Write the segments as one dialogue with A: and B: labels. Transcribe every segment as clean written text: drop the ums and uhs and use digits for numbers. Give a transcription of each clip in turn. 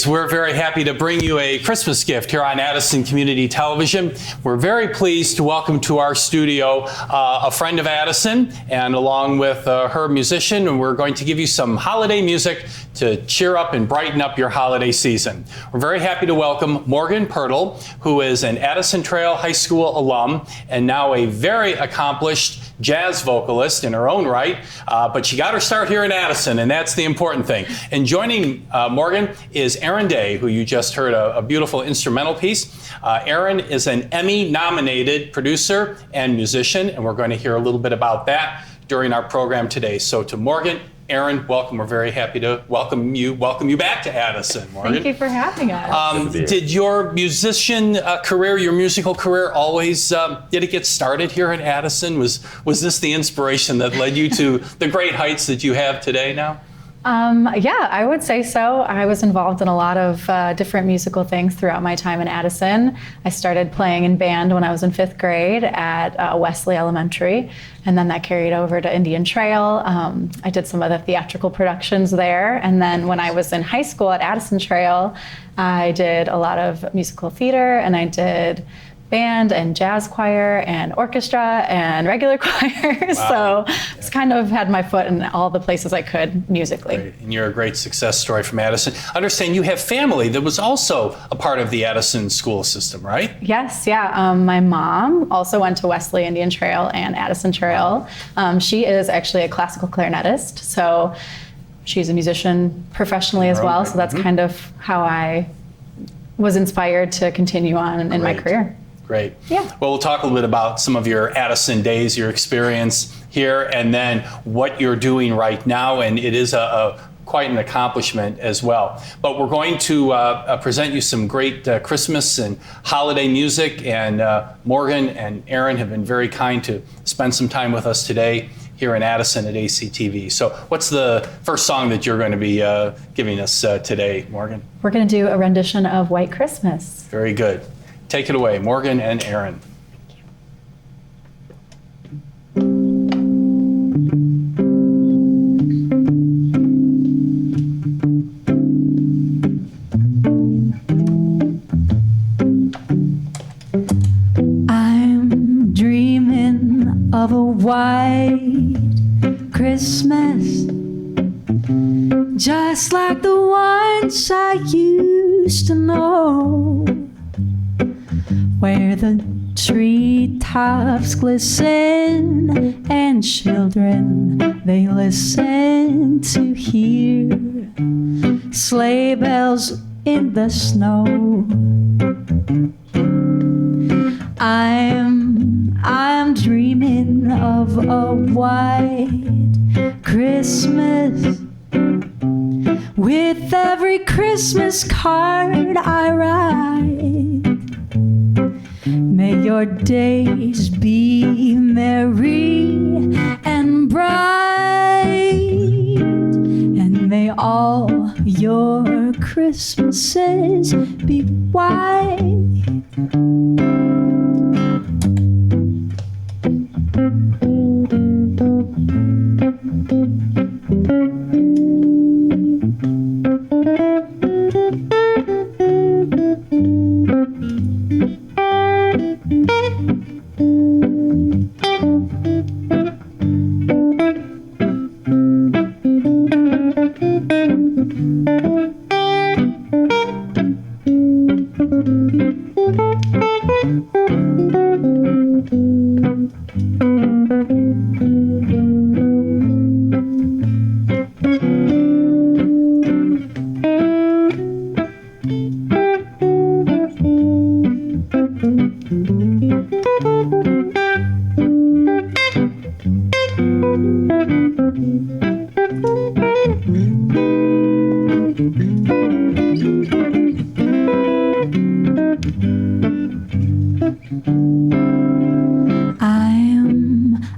A: We're very happy to bring you a Christmas gift here on Addison Community Television. We're very pleased to welcome to our studio a friend of Addison, and along with her musician, and we're going to give you some holiday music to cheer up and brighten up your holiday season. We're very happy to welcome Morgan Pirtle, who is an Addison Trail High School alum and now a very accomplished jazz vocalist in her own right, but she got her start here in Addison, and that's the important thing. And joining Morgan is Aaron, who you just heard a beautiful instrumental piece. Aaron is an Emmy nominated producer and musician, and we're going to hear a little bit about that during our program today. So to Morgan, Aaron, welcome. We're very happy to welcome you back to Addison, Morgan.
B: Thank you for having us.
A: Did your musician career, your musical career, always did it get started here in Addison? Was this the inspiration that led you to the great heights that you have today now?
B: Yeah, I would say so. I was involved in a lot of different musical things throughout my time in Addison. I started playing in band when I was in 5th grade at Wesley Elementary, and then that carried over to Indian Trail. I did some of the theatrical productions there, and then when I was in high school at Addison Trail, I did a lot of musical theater, and I did band and jazz choir and orchestra and regular choir.
A: Wow.
B: So it's kind of had my foot in all the places I could musically.
A: Great. And you're a great success story from Addison. I understand you have family that was also a part of the Addison school system, right?
B: Yes, yeah. My mom also went to Wesley Indian Trail and Addison Trail. She is actually a classical clarinetist, so she's a musician professionally as well. So that's kind of how I was inspired to continue on in my career.
A: Great.
B: Yeah.
A: Well, we'll talk a little bit about some of your Addison days, your experience here, and then what you're doing right now. And it is quite an accomplishment as well. But we're going to present you some great Christmas and holiday music. And Morgan and Aaron have been very kind to spend some time with us today here in Addison at ACTV. So what's the first song that you're going to be giving us today, Morgan?
B: We're going to do a rendition of White Christmas.
A: Very good. Take it away, Morgan and Aaron.
C: I'm dreaming of a white Christmas, just like the ones I used to know, where the treetops glisten and children, they listen to hear sleigh bells in the snow. I'm dreaming of a white Christmas, with every Christmas card I write. May your days be merry and bright, and may all your Christmases be white.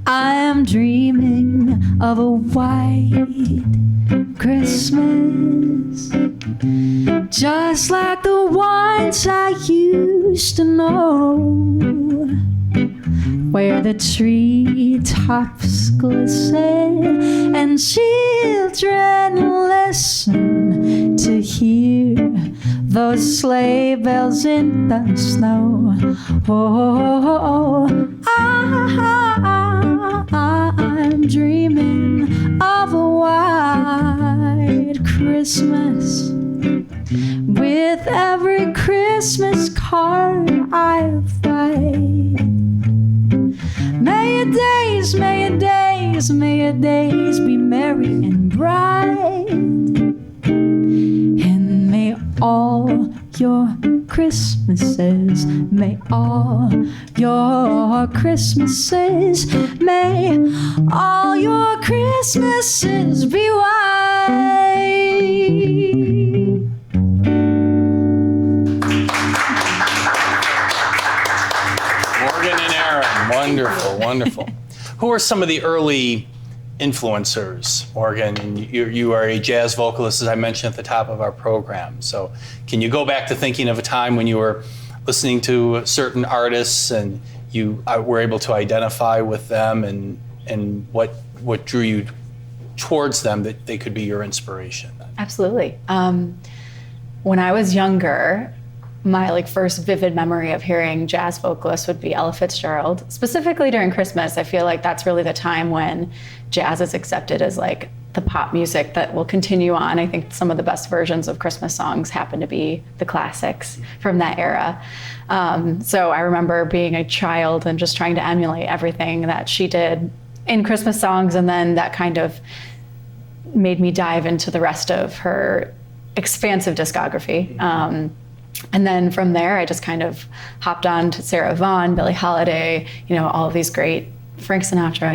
C: I'm dreaming of a white Christmas, just like the ones I used to know, where the treetops glisten and children listen to hear those sleigh bells in the snow. Oh, I'm dreaming of a white Christmas, with every Christmas card I write. May your days, may your days, may your days be merry and bright, and may all your Christmases, may all your Christmases, may all your Christmases be white.
A: Morgan and Aaron, wonderful, wonderful. Who are some of the early influencers, Morgan? And you are a jazz vocalist, as I mentioned at the top of our program. So can you go back to thinking of a time when you were listening to certain artists and you were able to identify with them, and what drew you towards them, that they could be your inspiration?
B: Absolutely. When I was younger, my first vivid memory of hearing jazz vocalists would be Ella Fitzgerald. Specifically during Christmas, I feel like that's really the time when jazz is accepted as the pop music that will continue on. I think some of the best versions of Christmas songs happen to be the classics from that era. So I remember being a child and just trying to emulate everything that she did in Christmas songs, and then that kind of made me dive into the rest of her expansive discography. And then from there, I just kind of hopped on to Sarah Vaughan, Billie Holiday, all of these great, Frank Sinatra,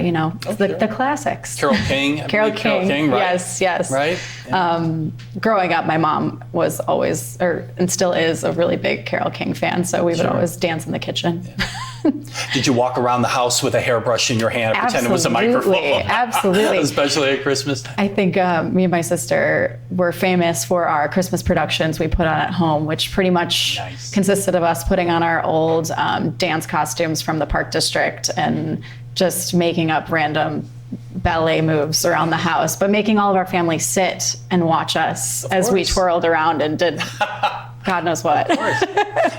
B: the classics.
A: Carole King.
B: Carole King,
A: right?
B: Yes.
A: Right? Yeah.
B: Growing up, my mom was always, and still is, a really big Carole King fan, so we would always dance in the kitchen.
A: Yeah. Did you walk around the house with a hairbrush in your hand and pretend it was a microphone?
B: Absolutely.
A: Especially at Christmas time?
B: I think me and my sister were famous for our Christmas productions we put on at home, which pretty much consisted of us putting on our old dance costumes from the Park District and just making up random ballet moves around the house, but making all of our family sit and watch us as we twirled around and did God knows what.
A: Of course.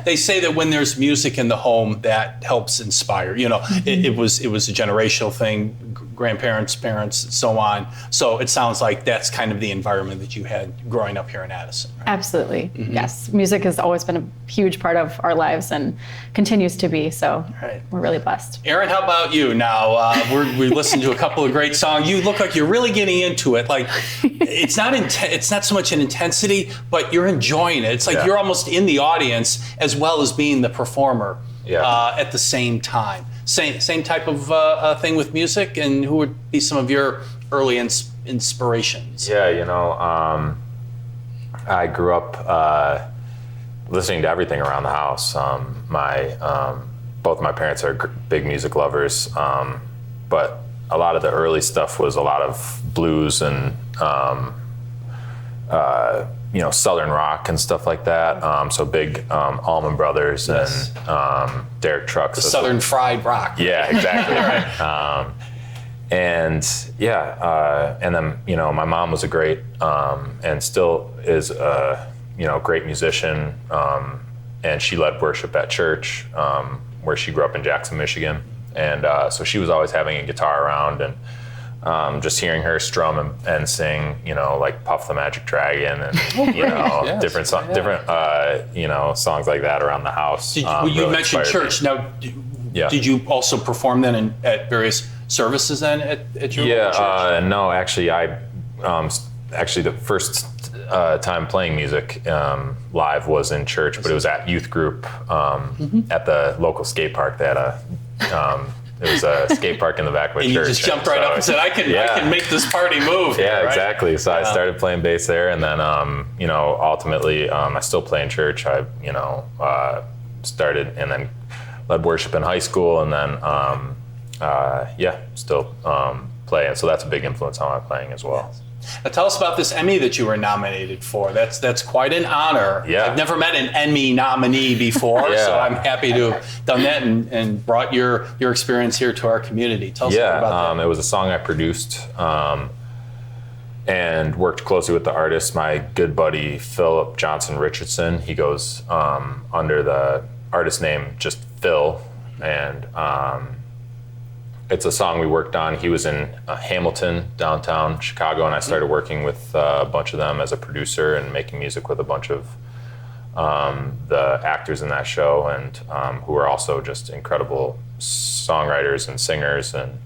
A: They say that when there's music in the home, that helps inspire. It was a generational thing. grandparents, parents, so on. So it sounds like that's kind of the environment that you had growing up here in Addison, right?
B: Absolutely, yes. Music has always been a huge part of our lives and continues to be, so we're really blessed.
A: Aaron, how about you now? We listened to a couple of great songs. You look like you're really getting into it. Like, it's not so much an intensity, but you're enjoying it. It's like you're almost in the audience as well as being the performer at the same time. Same type of thing with music, and who would be some of your early inspirations?
D: Yeah, you know, I grew up listening to everything around the house. Both my parents are big music lovers, but a lot of the early stuff was a lot of blues and Southern rock and stuff like that. So big Allman Brothers and Derek Trucks.
A: The Southern fried rock.
D: Yeah, exactly. And then my mom was a great and still is a great musician, and she led worship at church where she grew up in Jackson, Michigan, and so she was always having a guitar around, and just hearing her strum and sing, like Puff the Magic Dragon and different songs like that around the house.
A: You
D: really
A: mentioned church. Now, did you also perform then at various services then at your church?
D: No, actually, actually the first time playing music live was in church, but it was at youth group at the local skate park. They had it was a skate park in the back of a church.
A: And you just jumped right up and said, I can make this party move.
D: Yeah,
A: right?
D: Exactly. So I started playing bass there, and then, ultimately, I still play in church. I, started and then led worship in high school, and then, still play. And so that's a big influence on my playing as well.
A: Now tell us about this Emmy that you were nominated for. That's quite an honor.
D: Yeah.
A: I've never met an Emmy nominee before, so I'm happy to have done that and brought your experience here to our community. Tell us about that.
D: It was a song I produced and worked closely with the artist. My good buddy, Philip Johnson Richardson, he goes under the artist name just Phil, and it's a song we worked on. He was in Hamilton, downtown Chicago, and I started working with a bunch of them as a producer and making music with a bunch of the actors in that show, and who are also just incredible songwriters and singers. And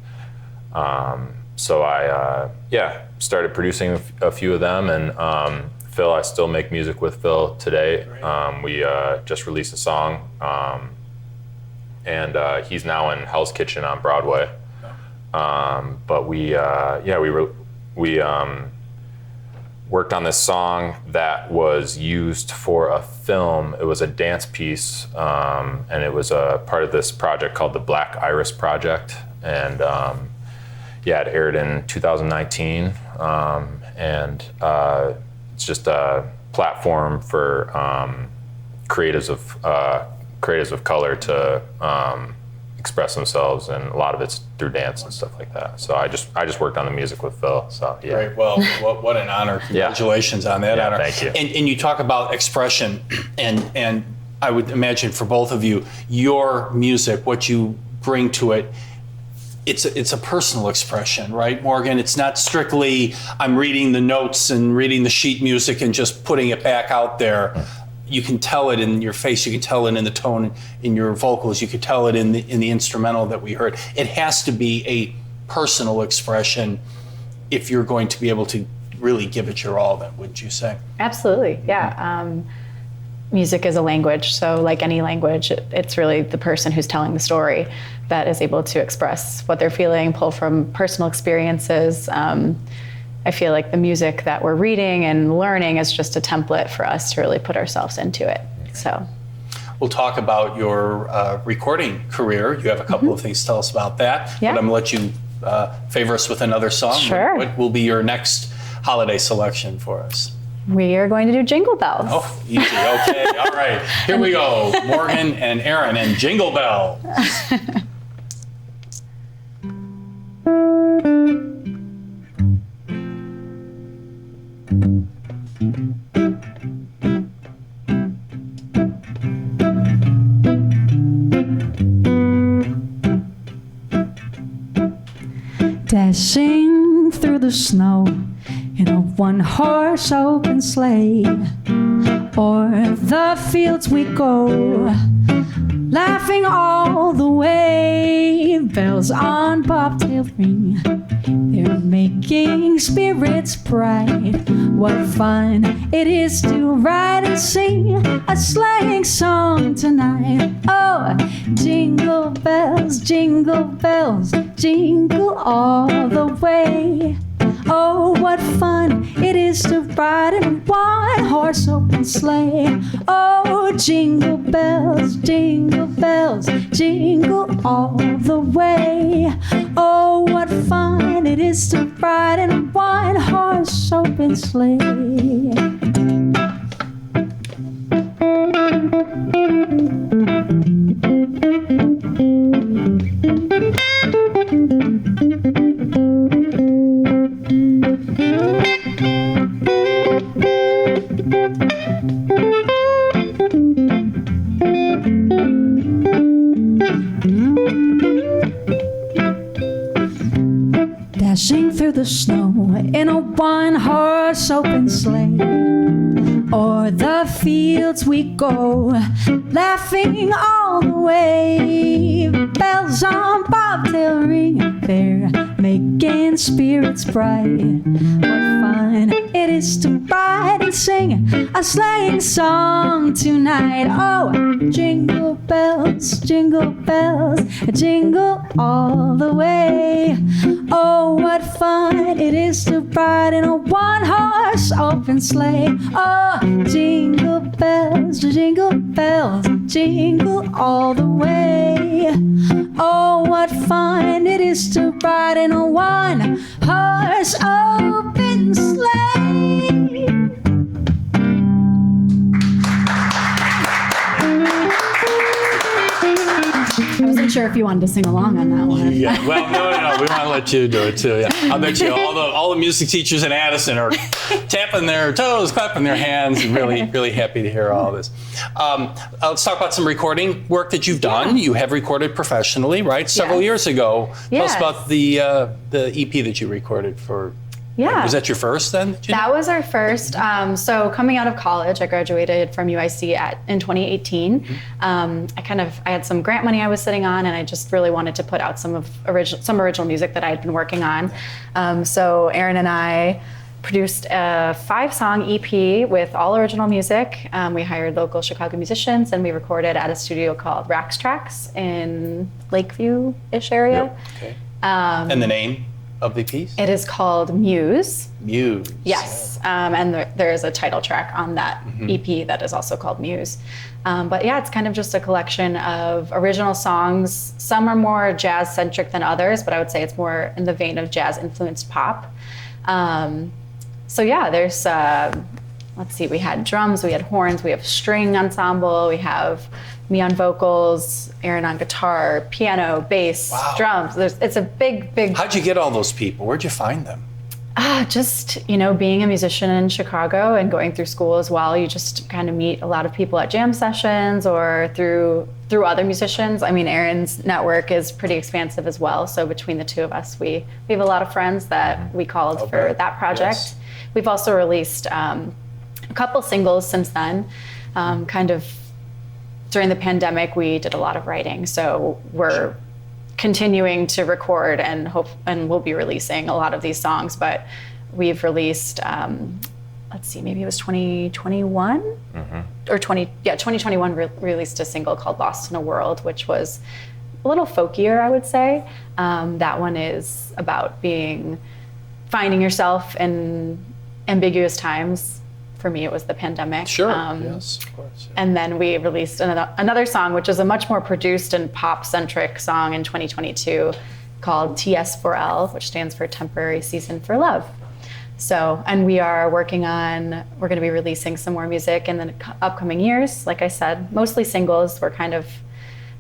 D: so I started producing a few of them, and Phil, I still make music with Phil today. We just released a song, and he's now in Hell's Kitchen on Broadway. But we worked on this song that was used for a film. It was a dance piece, and it was a part of this project called the Black Iris Project. And it aired in 2019, and it's just a platform for creatives of color to express themselves, and a lot of it's through dance and stuff like that. So I just worked on the music with Phil. So yeah.
A: Great. Well, what an honor! Congratulations on that honor.
D: Thank you.
A: And you talk about expression, and I would imagine for both of you, your music, what you bring to it, it's a personal expression, right, Morgan? It's not strictly I'm reading the notes and reading the sheet music and just putting it back out there. You can tell it in your face. You can tell it in the tone in your vocals. You can tell it in the instrumental that we heard. It has to be a personal expression if you're going to be able to really give it your all, then, wouldn't you say?
B: Absolutely, yeah. Music is a language, so like any language, it's really the person who's telling the story that is able to express what they're feeling, pull from personal experiences. I feel like the music that we're reading and learning is just a template for us to really put ourselves into it. So
A: we'll talk about your recording career. You have a couple of things to tell us about that.
B: Yeah.
A: But I'm going to let you favor us with another song.
B: Sure.
A: What will be your next holiday selection for us?
B: We are going to do Jingle Bells.
A: Oh, easy. Okay. All right. Here we go. Morgan and Aaron and Jingle Bells.
C: Dashing through the snow in a one-horse open sleigh. O'er the fields we go, laughing all the way. Bells on bobtail ring, they're making spirits bright. What fun it is to ride and sing a sleighing song tonight. Oh, jingle bells, jingle all the way. Oh, what fun it is to ride in a one-horse open sleigh. Oh, jingle bells, jingle all the way. Oh, what fun it is to ride in a one-horse open sleigh. Dashing through the snow in a one-horse open sleigh. O'er the fields we go, laughing all the way. Bells on bobtail ring, they're making spirits bright. What fun it is to ride and sing a sleighing song tonight. Oh, jingle bells, jingle all the way. Oh, what fun it is to ride in a one-horse open sleigh. Oh, jingle bells, jingle all the way. Oh, what fun it is to ride in a one-horse open sleigh.
B: I wasn't sure if you wanted to sing along on that one.
A: Yeah, well, no, we want to let you do it too. Yeah, I bet you all the music teachers in Addison are tapping their toes, clapping their hands, and really happy to hear all this. Let's talk about some recording work that you've done. You have recorded professionally, right? Several years ago. Tell us about the EP that you recorded for.
B: Yeah.
A: Was that your first then?
B: That was our first. So coming out of college, I graduated from UIC in 2018. I had some grant money I was sitting on, and I just really wanted to put out some original music that I had been working on. So Aaron and I produced a 5-song EP with all original music. We hired local Chicago musicians, and we recorded at a studio called Rax Tracks in Lakeview-ish area.
A: Yep. Okay. And the name of the piece?
B: It is called Muse.
A: Muse.
B: Yes, and there is a title track on that EP that is also called Muse. But yeah, it's kind of just a collection of original songs. Some are more jazz-centric than others, but I would say it's more in the vein of jazz-influenced pop. So yeah, there's, let's see, we had drums, we had horns, we have string ensemble, we have me on vocals, Aaron on guitar, piano, bass, drums. It's a big.
A: How'd you get all those people? Where'd you find them?
B: Just, being a musician in Chicago and going through school as well, you just kind of meet a lot of people at jam sessions or through other musicians. I mean, Aaron's network is pretty expansive as well. So between the two of us, we have a lot of friends that we called for that project. Yes. We've also released a couple singles since then, kind of. During the pandemic, we did a lot of writing, so we're continuing to record and we'll be releasing a lot of these songs. But we've released, let's see, maybe it was 2021 or 2021 released a single called "Lost in a World," which was a little folkier, I would say. That one is about finding yourself in ambiguous times. For me, it was the pandemic.
A: Sure, yes, of course. Yeah.
B: And then we released another song, which is a much more produced and pop-centric song in 2022 called TS4L, which stands for Temporary Season for Love. So, and we're going to be releasing some more music in the upcoming years. Like I said, mostly singles. We're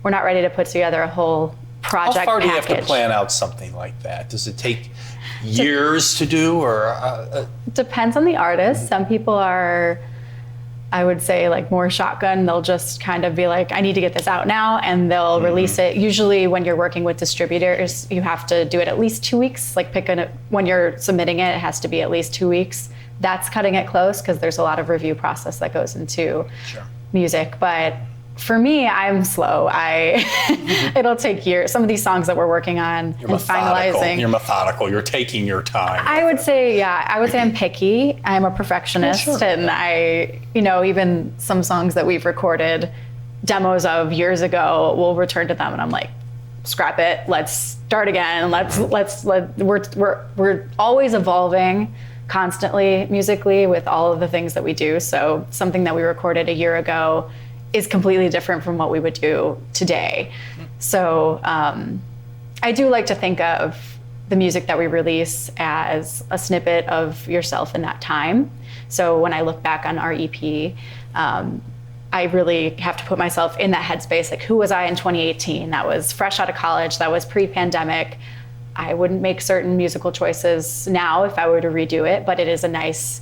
B: not ready to put together a whole project package.
A: How far do you have to plan out something like that? Does it take years to do, or
B: depends on the artist. Some people are I would say like more shotgun. They'll just kind of be like, I need to get this out now, and they'll release it. Usually when you're working with distributors, you have to do it at least 2 weeks. Like when you're submitting it, it has to be at least 2 weeks. That's cutting it close because there's a lot of review process that goes into music. But for me, I'm slow. It'll take years. Some of these songs that we're working on and finalizing.
A: You're methodical. You're taking your time.
B: I would say I'm picky. I'm a perfectionist, and even some songs that we've recorded demos of years ago, we'll return to them, and I'm like, scrap it. Let's start again. We're always evolving constantly musically with all of the things that we do. So something that we recorded a year ago is completely different from what we would do today. So I do like to think of the music that we release as a snippet of yourself in that time. So when I look back on our EP, I really have to put myself in that headspace. Like, who was I in 2018? That was fresh out of college. That was pre-pandemic. I wouldn't make certain musical choices now if I were to redo it, but it is a nice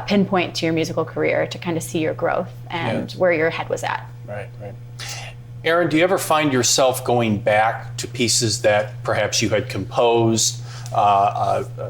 B: pinpoint to your musical career to kind of see your growth and where your head was at.
A: Right. Aaron, do you ever find yourself going back to pieces that perhaps you had composed,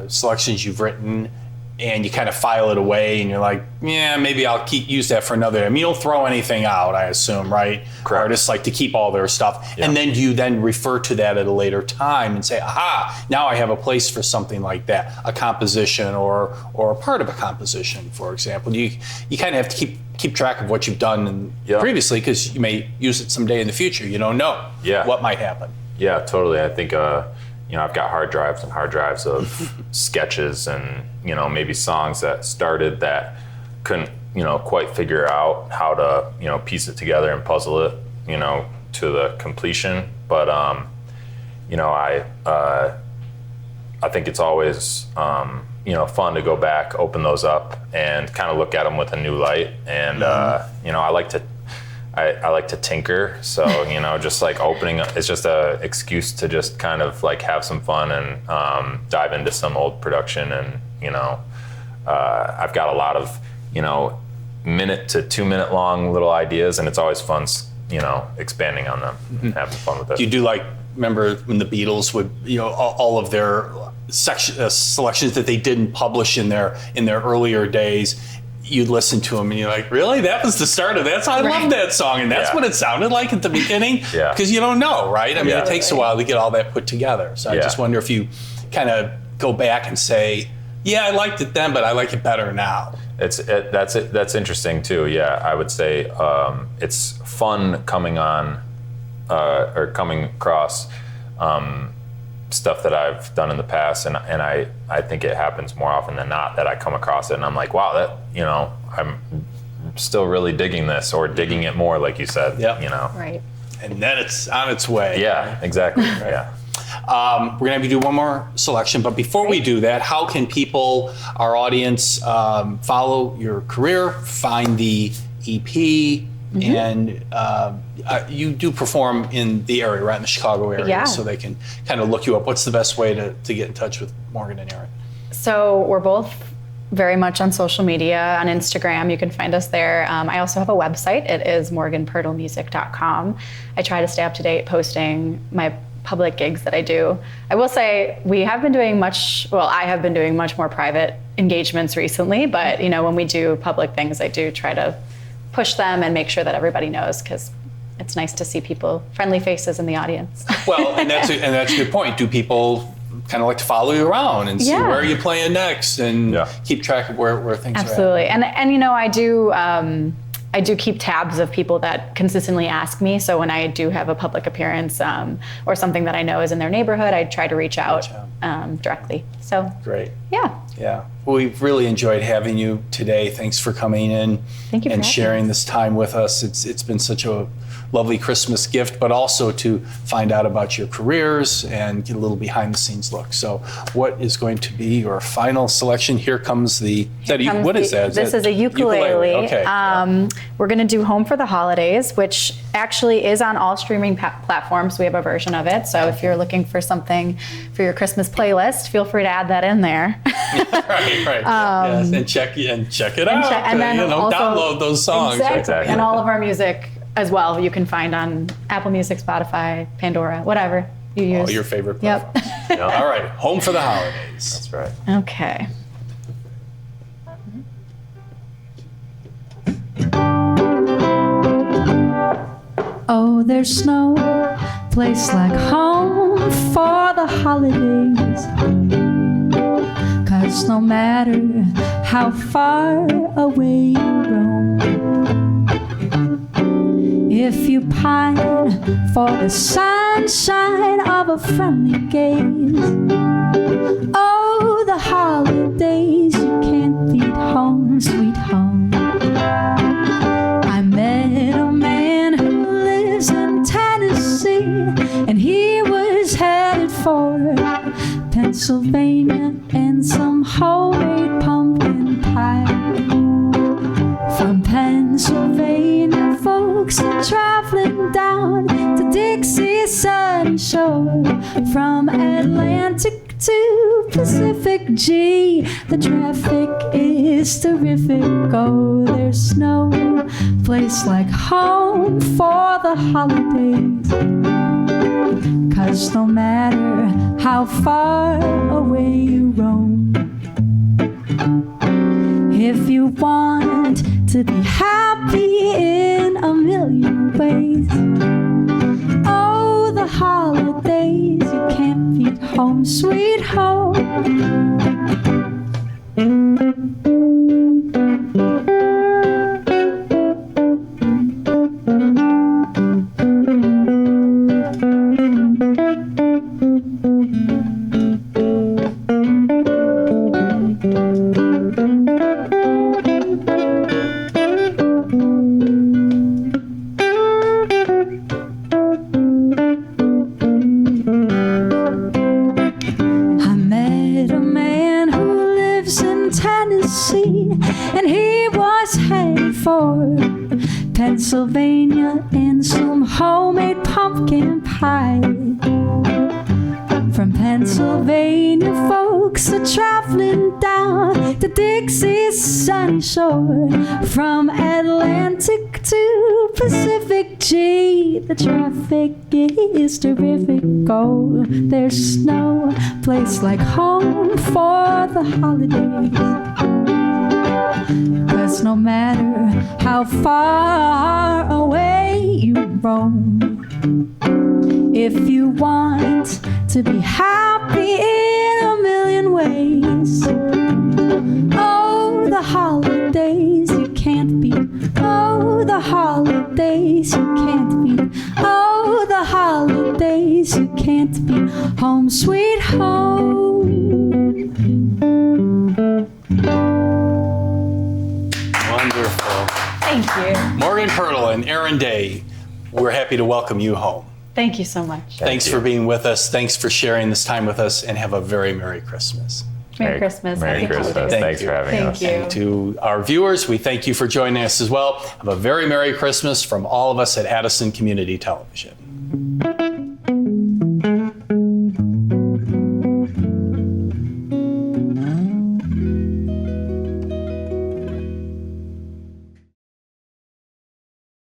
A: selections you've written, and you kind of file it away and you're like, yeah, maybe I'll use that for another. I mean, you don't throw anything out, I assume, right?
D: Correct.
A: Artists like to keep all their stuff. Yeah. And then do you then refer to that at a later time and say, aha, now I have a place for something like that, a composition or a part of a composition, for example. You kind of have to keep track of what you've done previously, because you may use it someday in the future. You don't know what might happen.
D: Yeah, totally. I think, I've got hard drives of sketches and, maybe songs that started that couldn't, quite figure out how to, piece it together and puzzle it, to the completion. But, I think it's always, fun to go back, open those up and kind of look at them with a new light. And, I like to tinker, so just like opening it's just a excuse to just kind of like have some fun and dive into some old production. And I've got a lot of 1 to 2 minute long little ideas, and it's always fun expanding on them and having fun with it.
A: Do you do remember when the Beatles would all of their selections that they didn't publish in their earlier days? You'd listen to them and you're like, really? That was the start of that song? I love that song. And that's what it sounded like at the beginning? Because you don't know, right? I mean, it takes a while to get all that put together. So I just wonder if you kind of go back and say, yeah, I liked it then, but I like it better now. That's interesting too. Yeah, I would say it's fun coming on or coming across stuff that I've done in the past, and I think it happens more often than not that I come across it and I'm like, wow, that I'm still really digging this, or digging it more, like you said.
B: Right.
A: And then it's on its way.
D: Yeah, exactly. Yeah.
A: We're gonna have you do one more selection, but before we do that, how can people, our audience, follow your career, find the EP? And you do perform in the area, right in the Chicago area, so they can kind of look you up. What's the best way to get in touch with Morgan and Aaron?
B: So we're both very much on social media. On Instagram, you can find us there. I also have a website. It is morganpirtlemusic.com. I try to stay up to date, posting my public gigs that I do. I will say I have been doing much more private engagements recently, but when we do public things, I do try to push them and make sure that everybody knows, because it's nice to see friendly faces in the audience.
A: Well, and that's a good point. Do people kind of like to follow you around and see where are you playing next and keep track of where things are at?
B: Absolutely. And I do keep tabs of people that consistently ask me. So when I do have a public appearance or something that I know is in their neighborhood, I try to reach out directly. So
A: great.
B: Yeah.
A: Well, we've really enjoyed having you today. Thanks for coming in and sharing this time with us. It's been such a lovely Christmas gift, but also to find out about your careers and get a little behind the scenes look. So what is going to be your final selection? Here comes what is that?
B: This is a ukulele.
A: Okay.
B: We're going to do Home for the Holidays, which actually is on all streaming platforms. We have a version of it. So if you're looking for something for your Christmas playlist, feel free to add that in there.
A: Right. Yes, and check it out.
B: And then also,
A: download those songs.
B: Exactly. And all of our music as well, you can find on Apple Music, Spotify, Pandora, whatever you use.
A: All your favorite
B: Yep.
A: platforms. All right, home for the holidays.
D: That's right.
B: Okay.
C: Oh, there's no place like home for the holidays. 'Cause no matter how far away you roam, if you pine for the sunshine of a friendly gaze, oh, the holidays you can't beat home, sweet home. I met a man who lives in Tennessee, and he was headed for Pennsylvania and some homemade pumpkin pie. From Pennsylvania, folks are traveling down to Dixie's sunny shore. From Atlantic to Pacific, gee, the traffic is terrific. Oh, there's no place like home for the holidays. 'Cause no matter how far away you roam, if you want to be happy in a million ways, oh, the holidays you can't beat home, sweet home. And he was headed for Pennsylvania and some homemade pumpkin pie. From Pennsylvania, folks are traveling down to Dixie's sunny shore. From Atlantic to Pacific, gee, the traffic is terrific. Oh, there's no place like home for the holidays. 'Cause no matter how far away you roam, if you want to be happy in a million ways, oh, the holidays you can't beat. Oh, the holidays you can't beat. Oh, the holidays you can't beat. Home, sweet home.
A: Wonderful.
B: Thank you.
A: Morgan Pirtle and Aaron Day, we're happy to welcome you home.
B: Thank you so much.
A: Thanks for being with us. Thanks for sharing this time with us, and have a very Merry Christmas.
B: Merry Christmas.
D: Merry
B: Happy
D: Christmas.
B: holidays.
D: Thanks for having us.
B: Thank you.
A: And to our viewers, we thank you for joining us as well. Have a very Merry Christmas from all of us at Addison Community Television.